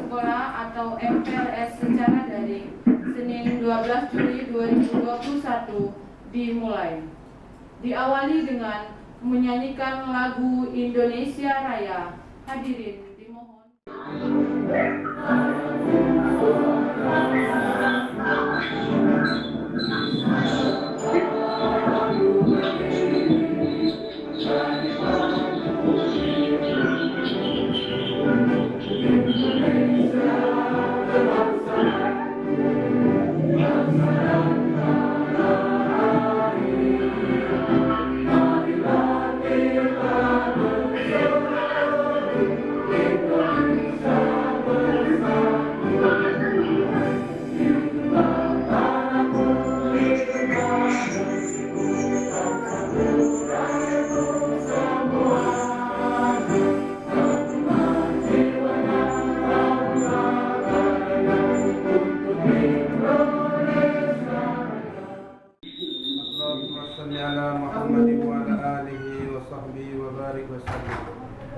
sekolah atau MPLS secara daring Senin 12 Juli 2021 dimulai. Diawali dengan menyanyikan lagu Indonesia Raya. Hadirin dimohon.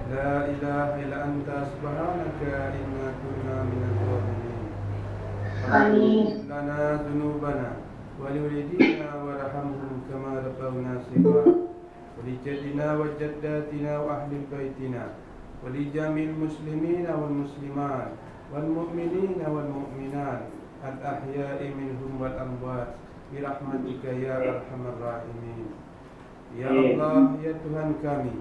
La ilaha illa anta subhanaka inna kunna minaz zalimin. Amin. Lana dzunubana wa liwalidina warhamhum kama rabbawna shighara. Wa li jaddina wa jaddatina wa ahli baitina wa li jamil muslimina wal muslimat wal mu'minina wal mu'minat al ahya'i minhum wal amwat bi rahmatika ya arhamar rahimin. Ya Allah, ya Tuhan kami,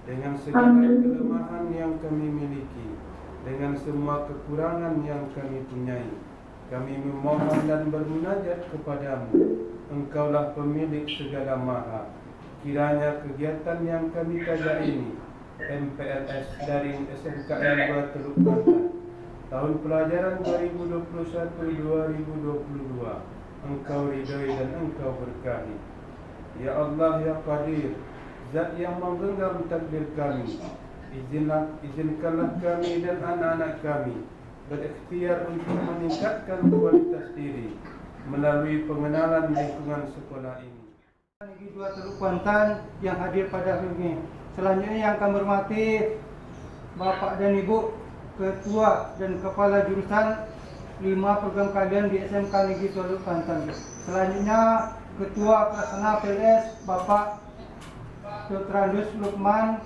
dengan segala kelemahan yang kami miliki, dengan semua kekurangan yang kami punyai, kami memohon dan bermunajat kepadamu. Engkaulah pemilik segala maha. Kiranya kegiatan yang kami tajak ini, MPLS daring SMKN 2 Teluk Banten, tahun pelajaran 2021-2022, Engkau ridhoi dan Engkau berkahi. Ya Allah, ya Qadir, Zat yang menggenggam takdir kami, izinkanlah kami dan anak-anak kami berikhtiar untuk meningkatkan kualitas diri melalui pengenalan lingkungan sekolah ini. Negeri 2 Teluk Banten yang hadir pada hari ini. Selanjutnya yang kami hormati Bapak dan Ibu Ketua dan Kepala Jurusan 5 program kajian di SMK Negeri Teluk Banten. Selanjutnya Ketua Pelaksana PLS Bapak Dr. Andus Lukman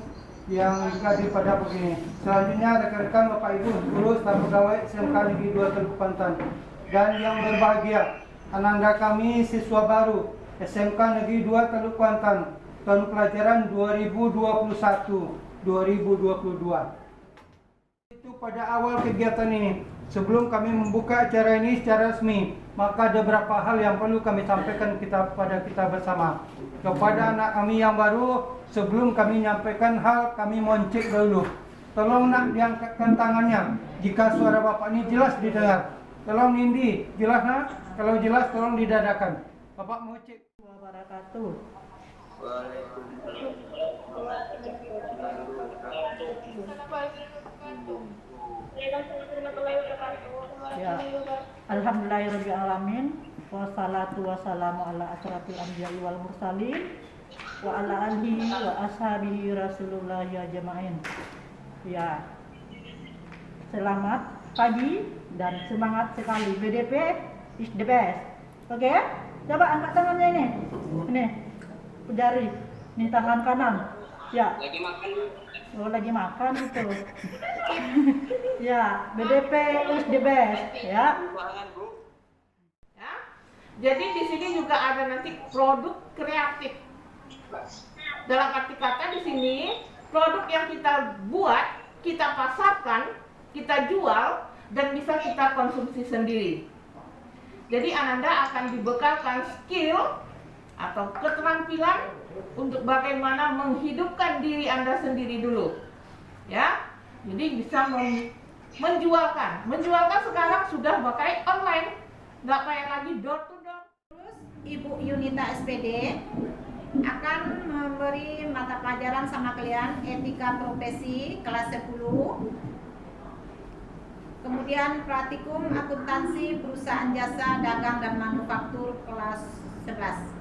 yang hadir pada pagi ini. Selanjutnya rekan-rekan Bapak Ibu guru staf pegawai SMK Negeri 2 Teluk Banten dan yang berbahagia ananda kami siswa baru SMK Negeri 2 Teluk Banten tahun pelajaran 2021-2022. Itu pada awal kegiatan ini. Sebelum kami membuka acara ini secara resmi, maka ada beberapa hal yang perlu kami sampaikan kepada kita bersama. Kepada anak kami yang baru, sebelum kami menyampaikan hal, kami mohon cek dahulu. Tolong nak diangkatkan tangannya jika suara Bapak ini jelas didengar. Tolong Nindi, jelas nak? Kalau jelas tolong didadakan. Bapak mau cek. Wabarakatuh. Ya, alhamdulillahirrahmanirrahim. Wassalatu wassalamu ala asyrafil anbiya'i wal mursalin wa ala alihi wa ashabihi rasulullah ya jama'in. Ya, selamat pagi dan semangat sekali. BDP is the best. Oke, coba angkat tangannya ini. Ini, jari. Ini tangan kanan. Ya. Lagi makan. Oh, lagi makan itu. Ya, BDP is the best. Ya. Ya. Jadi di sini juga ada nanti produk kreatif. Dalam arti kata di sini produk yang kita buat, kita pasarkan, kita jual dan bisa kita konsumsi sendiri. Jadi Ananda akan dibekalkan skill atau keterampilan untuk bagaimana menghidupkan diri Anda sendiri dulu. Ya. Jadi bisa menjualkan. Menjualkan sekarang sudah pakai online. Nggak kayak lagi door to door. Terus Ibu Yunita SPD akan memberi mata pelajaran sama kalian etika profesi kelas 10. Kemudian praktikum akuntansi perusahaan jasa dagang dan manufaktur kelas 11.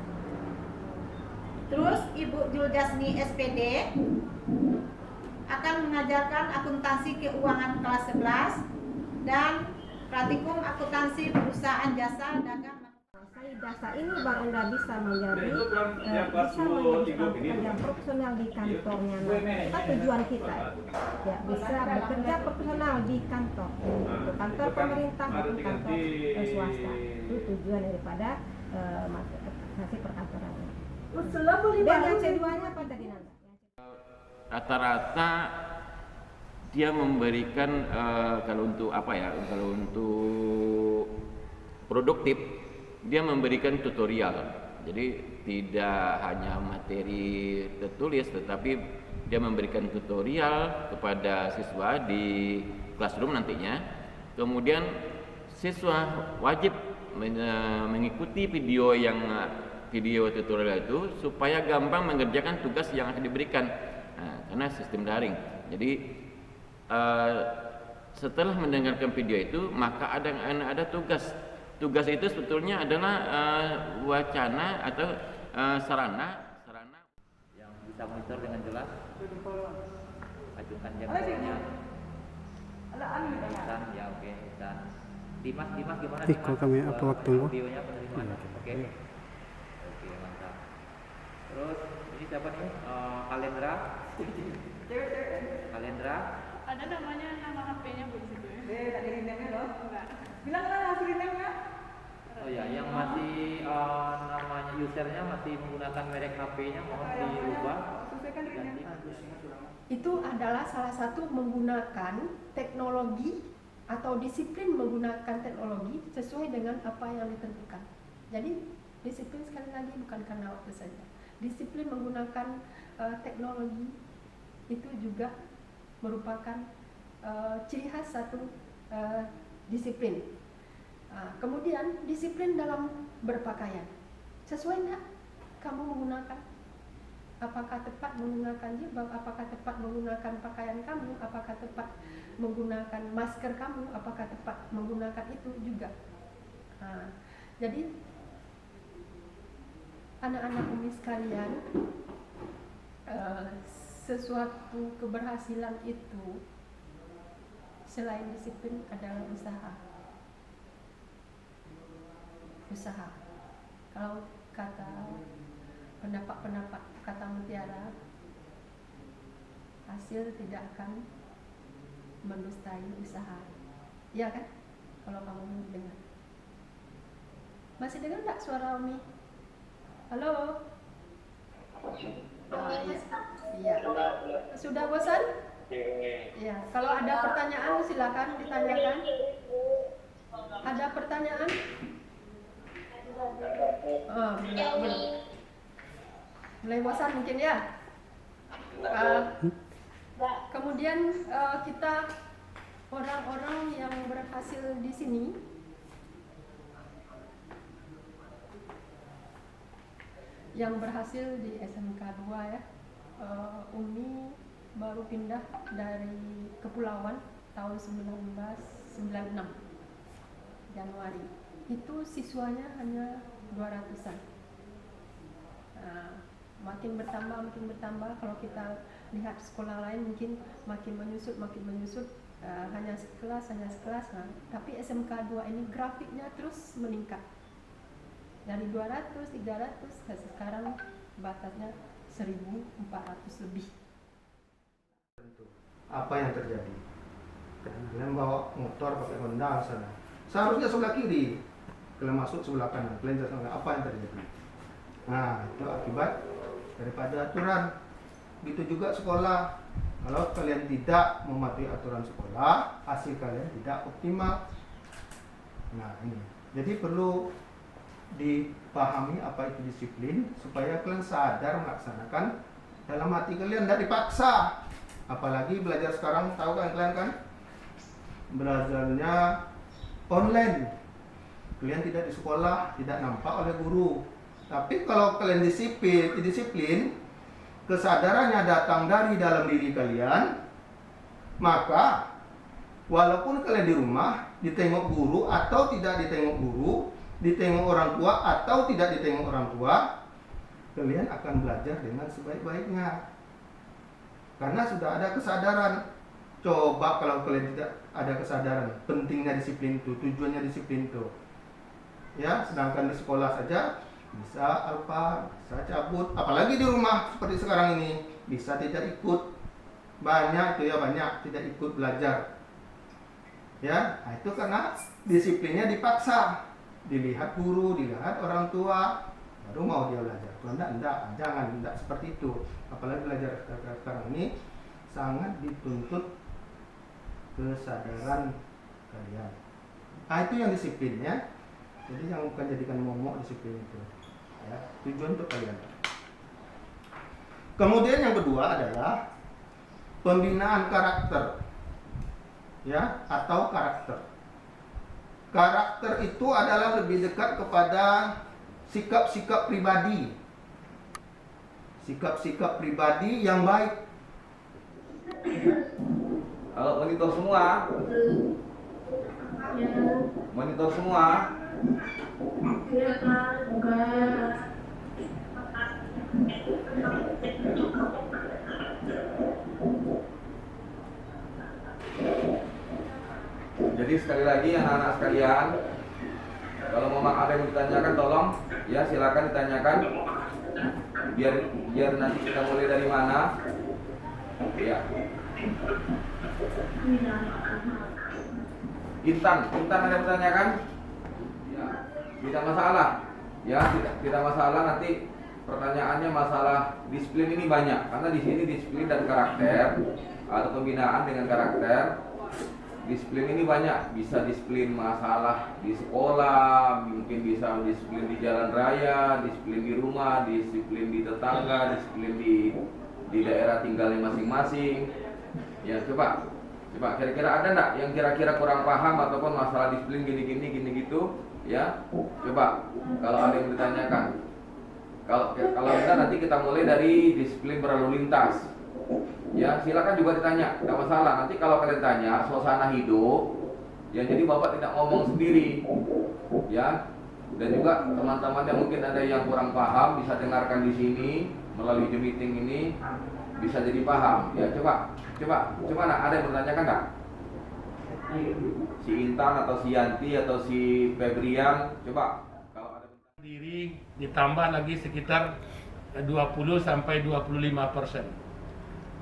Terus Ibu Juljasni SPD akan mengajarkan akuntansi keuangan kelas 11. dan praktikum akuntansi perusahaan jasa dagang. Jasa ini Bang Enda bisa menjadi pekerja profesional di kantornya. Nah, kita tujuan kita ya bisa bekerja profesional di kantor, itu kantor pemerintah maupun kantor swasta. Itu tujuan daripada hasil perkantoran. Dan yang keduanya apa tadi Nanda? Rata-rata dia memberikan kalau untuk apa ya, kalau untuk produktif dia memberikan tutorial. Jadi tidak hanya materi tertulis, tetapi dia memberikan tutorial kepada siswa di classroom nantinya. Kemudian siswa wajib mengikuti video tutorial itu supaya gampang mengerjakan tugas yang akan diberikan. Nah, karena sistem daring. Jadi setelah mendengarkan video itu maka ada tugas. Tugas itu sebetulnya adalah wacana atau sarana yang bisa monitor dengan jelas, ajukan jadwalnya. Insan, ya oke, Insan. Dimas gimana? Kalau kami apa waktu? Videonya penerimaan, oke, mantap. Terus ini siapa nih? Kalendra. Ada nama HP-nya bu di situ. Tak ada emailnya loh. Bilang kan hasil emailnya. Oh ya, yang masih namanya usernya masih menggunakan merek HP-nya mohon dirubah. Itu adalah salah satu menggunakan teknologi atau disiplin menggunakan teknologi sesuai dengan apa yang ditentukan. Jadi disiplin sekali lagi bukan karena waktu saja. Disiplin menggunakan teknologi itu juga merupakan ciri khas satu disiplin. Kemudian disiplin dalam berpakaian. Sesuai enggak kamu menggunakan? Apakah tepat menggunakan jilbab? Apakah tepat menggunakan pakaian kamu? Apakah tepat menggunakan masker kamu? Apakah tepat menggunakan itu juga? Jadi anak-anak Umi sekalian, sesuatu keberhasilan itu selain disiplin adalah usaha. Kalau kata pendapat kata Mutiara, hasil tidak akan mendustai usaha. Iya kan? Kalau kamu dengar. Masih dengar nggak suara Umi? Halo? Iya. Sudah bosan? Iya. Kalau ada pertanyaan silakan ditanyakan. Ada pertanyaan? Mulai bosan mungkin ya. Kemudian kita orang-orang yang berhasil di sini yang berhasil di SMK 2 ya. Umi baru pindah dari Kepulauan tahun 1996 Januari. Itu siswanya hanya 200-an. Makin bertambah. Kalau kita lihat sekolah lain mungkin makin menyusut. Hanya sekelas. Nah, tapi SMK 2 ini grafiknya terus meningkat. Dari 200, 300, sekarang batasnya 1.400 lebih. Apa yang terjadi? Kalian bawa motor pakai Honda sana. Seharusnya sebelah kiri. Kalian masuk sebelah kanan. Kalian jelaskan apa yang terjadi. Nah, itu akibat daripada aturan. Begitu juga sekolah. Kalau kalian tidak mematuhi aturan sekolah, hasil kalian tidak optimal. Nah, ini. Jadi perlu dipahami apa itu disiplin supaya kalian sadar melaksanakan dalam hati kalian, tidak dipaksa. Apalagi belajar sekarang, tahu kan kalian kan? Belajarnya online. Kalian tidak di sekolah, tidak nampak oleh guru. Tapi kalau kalian disiplin, kesadarannya datang dari dalam diri kalian, maka walaupun kalian di rumah ditengok guru atau tidak ditengok guru, ditengok orang tua atau tidak ditengok orang tua, kalian akan belajar dengan sebaik-baiknya. Karena sudah ada kesadaran Coba kalau kalian tidak ada kesadaran pentingnya disiplin itu, tujuannya disiplin itu. Ya, sedangkan di sekolah saja bisa alfa, bisa cabut, apalagi di rumah seperti sekarang ini bisa tidak ikut. Banyak itu ya, banyak tidak ikut belajar. Ya, nah itu karena disiplinnya dipaksa. Dilihat guru, dilihat orang tua, baru mau dia belajar. Kalau enggak, jangan seperti itu. Apalagi belajar sekarang ini sangat dituntut kesadaran kalian. Nah itu yang disiplin ya. Jadi jangan bukan jadikan momok disiplin itu. Ya, tujuan untuk kalian. Kemudian yang kedua adalah pembinaan karakter. Ya, atau karakter. Karakter itu adalah lebih dekat kepada sikap-sikap pribadi. Sikap-sikap pribadi yang baik. Kalau monitor semua, monitor semua. Jadi sekali lagi anak-anak sekalian, kalau mau ada yang ditanyakan tolong ya silakan ditanyakan. Biar nanti kita mulai dari mana. Ya. Intan ada yang bertanyakan? Ya, tidak masalah. Ya, tidak masalah nanti pertanyaannya masalah disiplin ini banyak karena di sini disiplin dan karakter atau pembinaan dengan karakter. Disiplin ini banyak, bisa disiplin masalah di sekolah, mungkin bisa disiplin di jalan raya, disiplin di rumah, disiplin di tetangga, disiplin di daerah tinggalnya masing-masing. Ya coba kira-kira ada enggak yang kira-kira kurang paham ataupun masalah disiplin gini gitu ya? Coba kalau ada yang ditanyakan. Kalau enggak nanti kita mulai dari disiplin berlalu lintas. Ya silakan juga ditanya, tidak masalah. Nanti kalau kalian tanya suasana hidup, ya jadi bapak tidak ngomong sendiri, ya. Dan juga teman-teman yang mungkin ada yang kurang paham bisa dengarkan di sini melalui Zoom meeting ini bisa jadi paham. Ya coba ada yang bertanyakan nggak? Si Intan atau si Yanti atau si Febrian, coba kalau ada diri ditambah lagi sekitar 20 sampai 25%.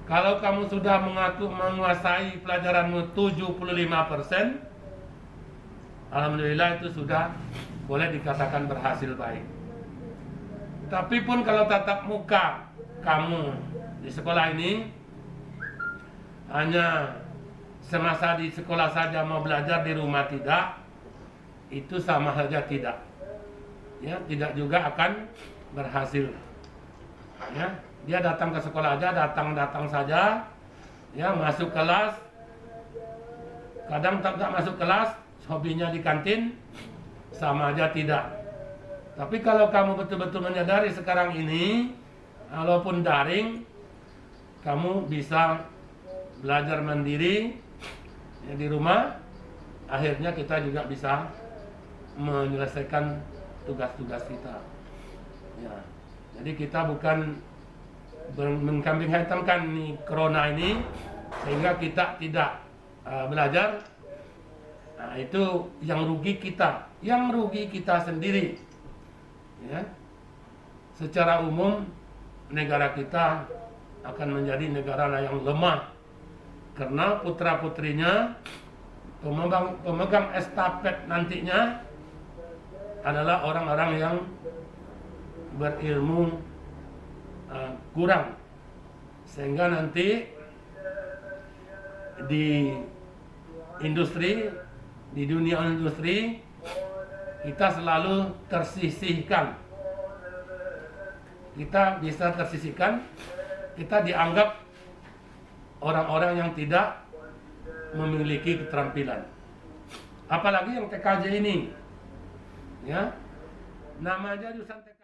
Kalau kamu sudah menguasai pelajaranmu 75%, alhamdulillah itu sudah boleh dikatakan berhasil baik. Tapi pun kalau tatap muka kamu di sekolah ini hanya semasa di sekolah saja mau belajar, di rumah tidak, itu sama saja tidak. Ya, tidak juga akan berhasil. Ya, dia datang ke sekolah aja, datang saja, ya masuk kelas, kadang tak masuk kelas, hobinya di kantin, sama aja tidak. Tapi kalau kamu betul-betul menyadari sekarang ini, walaupun daring, kamu bisa belajar mandiri ya, di rumah, akhirnya kita juga bisa menyelesaikan tugas-tugas kita. Ya, jadi kita bukan mengkambing hitamkan nih corona ini sehingga kita tidak belajar. Nah, itu yang rugi kita sendiri. Ya. Secara umum negara kita akan menjadi negara yang lemah karena putra-putrinya pemegang estafet nantinya adalah orang-orang yang berilmu kurang, sehingga nanti di dunia industri kita selalu tersisihkan. Kita bisa tersisihkan, kita dianggap orang-orang yang tidak memiliki keterampilan. Apalagi yang TKJ ini, ya, nama aja jurusan TKJ.